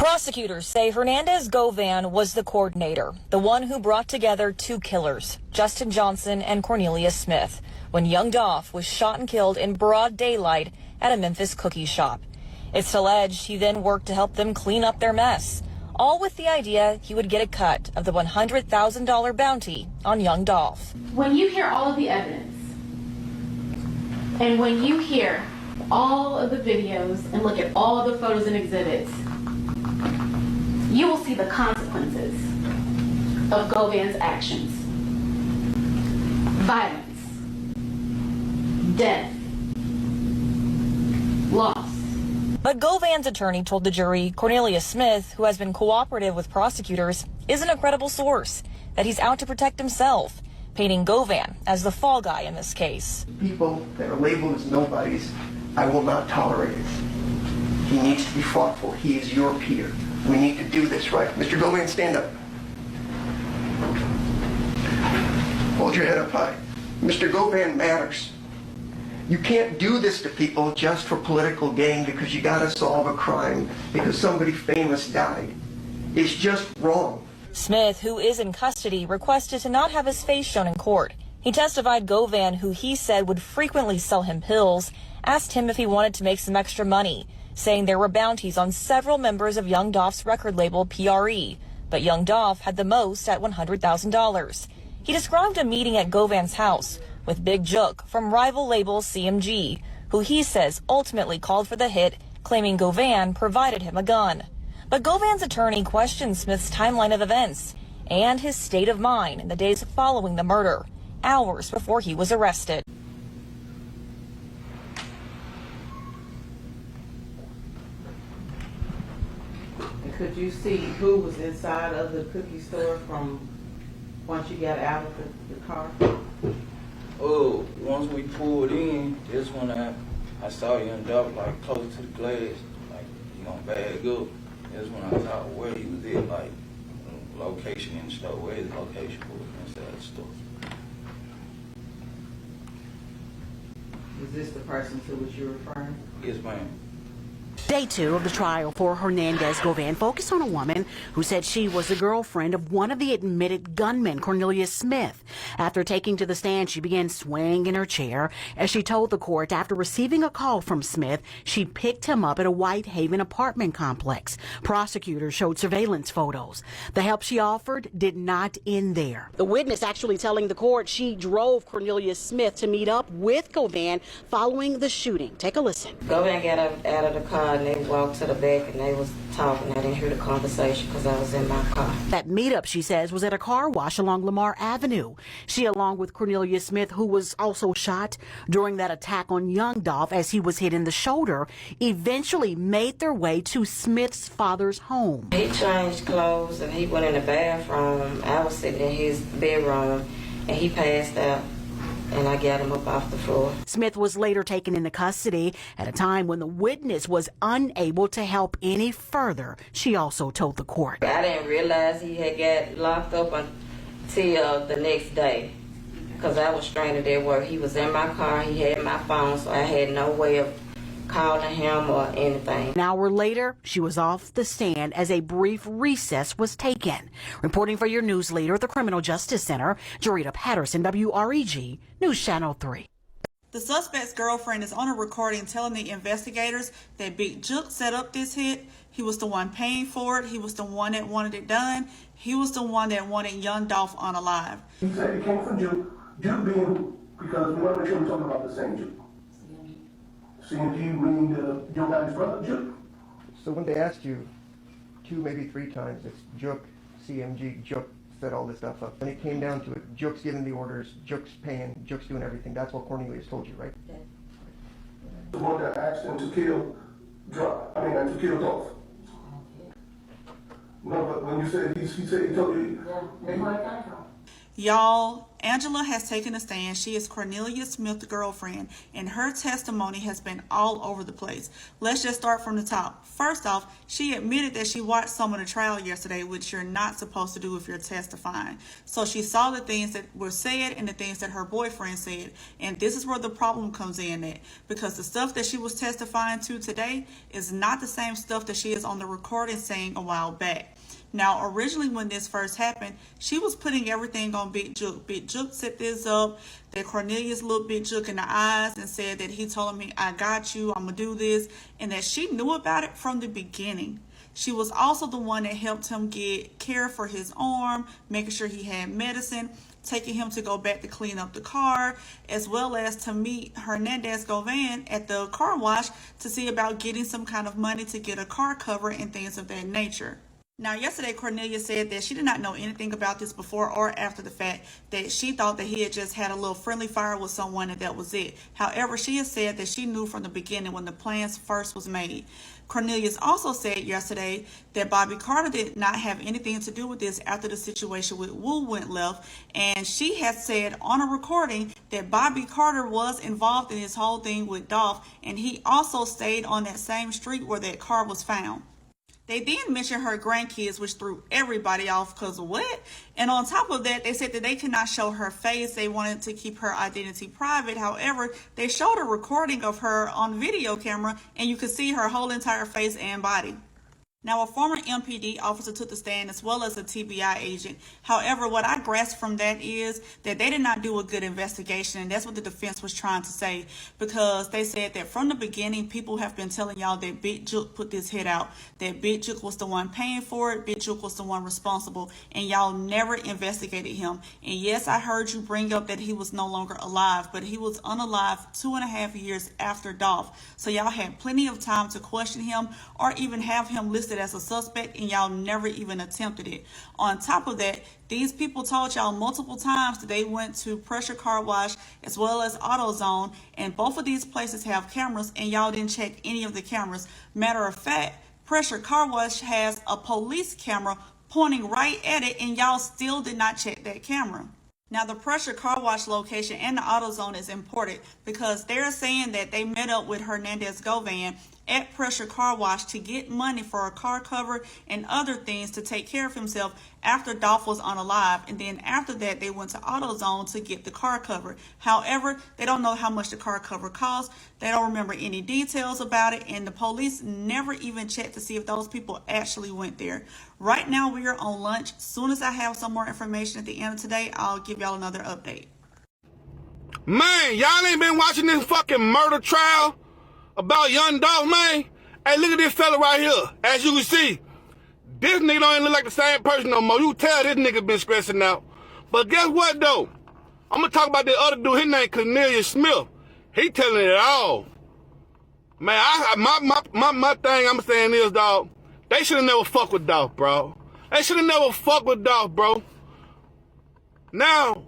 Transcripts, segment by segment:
Prosecutors say Hernandez Govan was the coordinator, the one who brought together two killers, Justin Johnson and Cornelius Smith, when young Dolph was shot and killed in broad daylight at a Memphis cookie shop. It's alleged he then worked to help them clean up their mess, all with the idea he would get a cut of the $100,000 bounty on young Dolph. When you hear all of the evidence, and when you hear all of the videos and look at all of the photos and exhibits, you will see the consequences of Govan's actions. Violence, death, loss. But Govan's attorney told the jury Cornelius Smith, who has been cooperative with prosecutors, isn't a credible source, that he's out to protect himself, painting Govan as the fall guy in this case. People that are labeled as nobodies, I will not tolerate it. He needs to be fought for. He is your peer. We need to do this right. Mr. Govan, stand up. Hold your head up high. Mr. Govan matters. You can't do this to people just for political gain because you gotta solve a crime because somebody famous died. It's just wrong. Smith, who is in custody, requested to not have his face shown in court. He testified Govan, who he said would frequently sell him pills, asked him if he wanted to make some extra money, saying there were bounties on several members of young Dolph's record label PRE, but young Dolph had the most at $100,000. He described a meeting at Govan's house with Big Jook from rival label CMG, who he says ultimately called for the hit, claiming Govan provided him a gun. But Govan's attorney questioned Smith's timeline of events and his state of mind in the days following the murder, hours before he was arrested. Could you see who was inside of the cookie store from once you got out of the car? Oh, once we pulled in, that's when I saw you and Dolph like close to the glass, like you gonna bag up. That's when I saw where he was at, like location in the store, where his location was inside the store. Is this the person to which you're referring? Yes, ma'am. Day 2 of the trial for Hernandez Govan focused on a woman who said she was the girlfriend of one of the admitted gunmen, Cornelius Smith. After taking to the stand, she began swaying in her chair as she told the court after receiving a call from Smith, she picked him up at a Whitehaven apartment complex. Prosecutors showed surveillance photos. The help she offered did not end there. The witness actually telling the court she drove Cornelius Smith to meet up with Govan following the shooting. Take a listen. Govan got out of the car and they walked to the back and they was talking. I didn't hear the conversation because I was in my car. That meetup, she says, was at a car wash along Lamar Avenue. She, along with Cornelius Smith, who was also shot during that attack on young Dolph as he was hit in the shoulder, eventually made their way to Smith's father's home. He changed clothes and he went in the bathroom. I was sitting in his bedroom and he passed out. And I got him up off the floor. Smith was later taken into custody at a time when the witness was unable to help any further, she also told the court. I didn't realize he had got locked up until the next day because I was stranded at work. He was in my car, he had my phone, so I had no way of calling him or anything. An hour later, she was off the stand as a brief recess was taken. Reporting for your news leader at the Criminal Justice Center, Jarita Patterson, WREG, News Channel 3. The suspect's girlfriend is on a recording telling the investigators that Big Jook set up this hit. He was the one paying for it. He was the one that wanted it done. He was the one that wanted young Dolph unalive. He said it came from Jook. Jook being, because we want to make sure we're talking about the same Jook. CMG meaning your guy's brother, Jook? So when they asked you 2, maybe 3 times, it's Jook, CMG, Jook set all this stuff up. When it came down to it, Jook's giving the orders, Jook's paying, Jook's doing everything. That's what Cornelius told you, right? The one that asked him to kill to kill Dolph. No, but when you said he told you. Y'all, Angela has taken a stand. She is Cornelius Smith's girlfriend, and her testimony has been all over the place. Let's just start from the top. First off, she admitted that she watched some of the trial yesterday, which you're not supposed to do if you're testifying. So she saw the things that were said and the things that her boyfriend said. And this is where the problem comes in at, because the stuff that she was testifying to today is not the same stuff that she is on the recording saying a while back. Now, originally when this first happened, she was putting everything on Big Jook. Big Jook set this up, that Cornelius looked Big Jook in the eyes and said that he told him, I got you, I'm going to do this, and that she knew about it from the beginning. She was also the one that helped him get care for his arm, making sure he had medicine, taking him to go back to clean up the car, as well as to meet Hernandez Govan at the car wash to see about getting some kind of money to get a car cover and things of that nature. Now, yesterday, Cornelia said that she did not know anything about this before or after the fact, that she thought that he had just had a little friendly fire with someone and that was it. However, she has said that she knew from the beginning when the plans first was made. Cornelius also said yesterday that Bobby Carter did not have anything to do with this after the situation with Wu went left, and she has said on a recording that Bobby Carter was involved in this whole thing with Dolph, and he also stayed on that same street where that car was found. They then mentioned her grandkids, which threw everybody off because of what? And on top of that, they said that they could not show her face. They wanted to keep her identity private. However, they showed a recording of her on video camera, and you could see her whole entire face and body. Now, a former MPD officer took the stand as well as a TBI agent. However, what I grasped from that is that they did not do a good investigation, and that's what the defense was trying to say, because they said that from the beginning, people have been telling y'all that Big Jook put this hit out, that Big Jook was the one paying for it, Big Jook was the one responsible, and y'all never investigated him. And yes, I heard you bring up that he was no longer alive, but he was unalive 2.5 years after Dolph. So y'all had plenty of time to question him or even have him listed as a suspect, and y'all never even attempted it. On top of that, these people told y'all multiple times that they went to Pressure Car Wash as well as AutoZone, and both of these places have cameras, and y'all didn't check any of the cameras. Matter of fact, Pressure Car Wash has a police camera pointing right at it, and y'all still did not check that camera. Now, the Pressure Car Wash location and the AutoZone is important because they're saying that they met up with Hernandez Govan at Pressure Car Wash to get money for a car cover and other things to take care of himself after Dolph was unalive. And then after that, they went to AutoZone to get the car cover. However, they don't know how much the car cover cost. They don't remember any details about it. And the police never even checked to see if those people actually went there. Right now, we are on lunch. As soon as I have some more information at the end of today, I'll give y'all another update. Man, y'all ain't been watching this fucking murder trial about young Dolph, man? Hey, look at this fella right here. As you can see, this nigga don't even look like the same person no more. You tell this nigga been stressing out. But guess what, though? I'm going to talk about the other dude. His name Cornelius Smith. He telling it all. Man, my thing I'm saying is, dog, they should have never fucked with Dolph, bro. They should have never fucked with Dolph, bro. Now,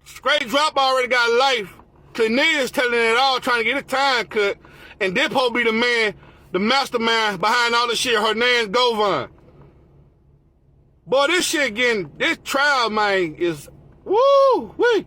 Straight Drop already got life. Cornelius telling it all, trying to get his time cut. And this supposed to be the man, the mastermind behind all this shit, Hernandez Govan. Boy, this shit this trial, man, is, woo, wee.